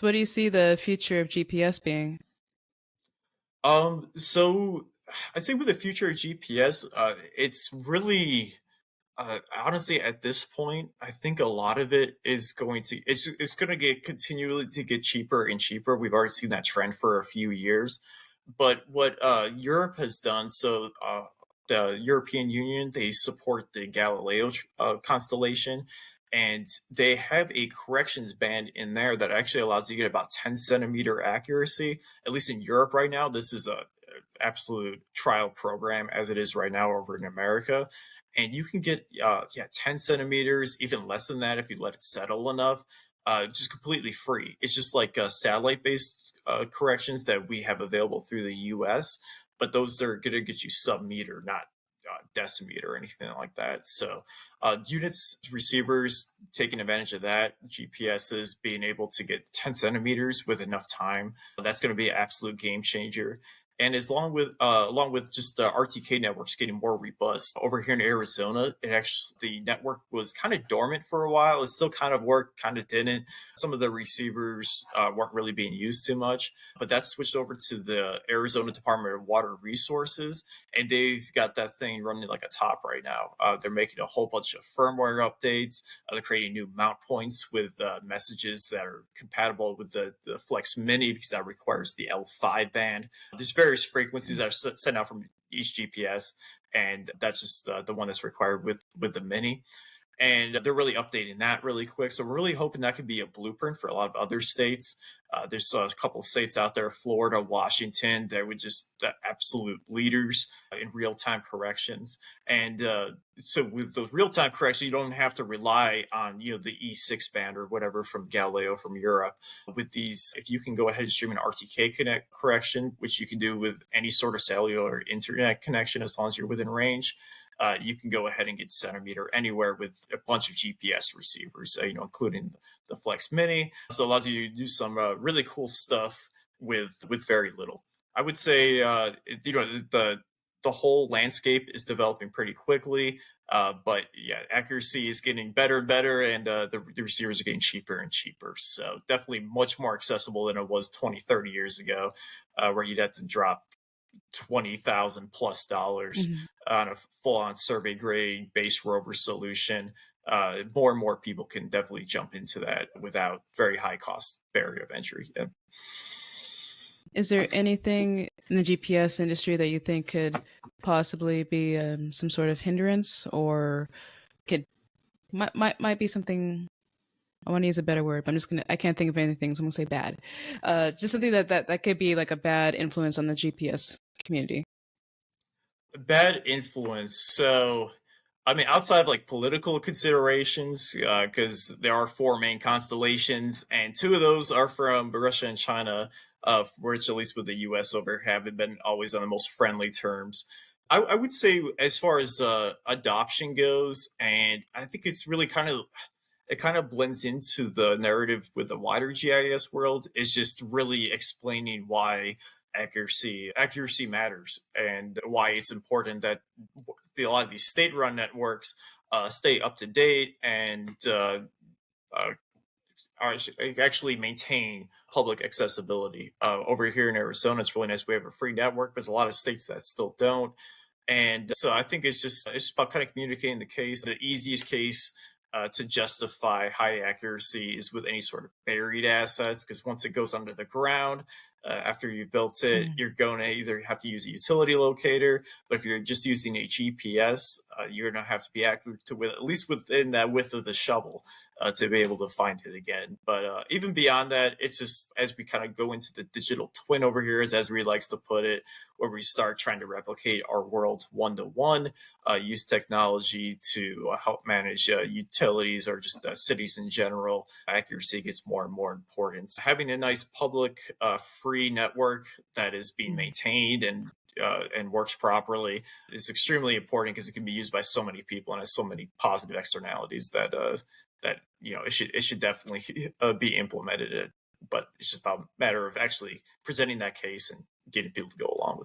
So what do you see the future of GPS being? So I'd say with the future of GPS, it's really honestly at this point, I think a lot of it is it's going to get continually to get cheaper and cheaper. We've already seen that trend for a few years. But what Europe has done, the European Union, they support the Galileo constellation, and they have a corrections band in there that actually allows you to get about 10 centimeter accuracy. At least in Europe right now, this is a absolute trial program as it is right now over in America. And you can get 10 centimeters, even less than that if you let it settle enough, just completely free. It's just like satellite based corrections that we have available through the US, but those are going to get you sub meter, not decimeter or anything like that. So, units, receivers taking advantage of that, GPSs being able to get 10 centimeters with enough time, that's going to be an absolute game changer. And as long with along with just the RTK networks getting more robust over here in Arizona, it actually the network was kind of dormant for a while. It still kind of worked, kind of didn't. Some of the receivers weren't really being used too much, but that switched over to the Arizona Department of Water Resources, and they've got that thing running like a top right now. They're making a whole bunch of firmware updates. They're creating new mount points with messages that are compatible with the Flex Mini because that requires the L5 band. There's various frequencies that are sent out from each GPS, and that's just the one that's required with the Mini. And they're really updating that really quick. So we're really hoping that could be a blueprint for a lot of other states. There's a couple of states out there, Florida, Washington, that would just the absolute leaders in real time corrections. And so with those real time corrections, you don't have to rely on the E6 band or whatever from Galileo from Europe. With these, if you can go ahead and stream an RTK connect correction, which you can do with any sort of cellular internet connection as long as you're within range, you can go ahead and get centimeter anywhere with a bunch of GPS receivers, including the Flex Mini. So it allows you to do some really cool stuff with very little. I would say, the whole landscape is developing pretty quickly, but yeah, accuracy is getting better and better, and the receivers are getting cheaper and cheaper. So definitely much more accessible than it was 20, 30 years ago, where you'd have to drop 20,000 plus dollars Mhm. on a full on survey grade base rover solution. More and more people can definitely jump into that without very high cost barrier of entry. Yeah. Is there anything in the GPS industry that you think could possibly be some sort of hindrance, or could might be something? I want to use a better word, but I can't think of anything, so I'm gonna say bad. Just something that could be like a bad influence on the GPS community. Bad influence. So, I mean, outside of like political considerations, because there are four main constellations, and two of those are from Russia and China, which at least with the U.S. over haven't been always on the most friendly terms. I would say, as far as adoption goes, and I think it's really it kind of blends into the narrative with the wider GIS world, is just really explaining why accuracy matters and why it's important that a lot of these state run networks stay up to date and uh, actually maintain public accessibility. Over here in Arizona, it's really nice. We have a free network, but there's a lot of states that still don't. And so I think it's about kind of communicating the case. The easiest case to justify high accuracy is with any sort of buried assets, because once it goes under the ground, after you built it, Mm. you're going to either have to use a utility locator, but if you're just using a GPS, you're going to have to be accurate to at least within that width of the shovel to be able to find it again. But even beyond that, it's just as we kind of go into the digital twin over here, as Esri likes to put it, where we start trying to replicate our world one to one, use technology to help manage utilities or just cities in general. Accuracy gets more and more important. Having a nice public, free network that is being Mm. maintained and works properly is extremely important because it can be used by so many people and has so many positive externalities that it should definitely be implemented. But it's just about a matter of actually presenting that case and getting people to go along with it.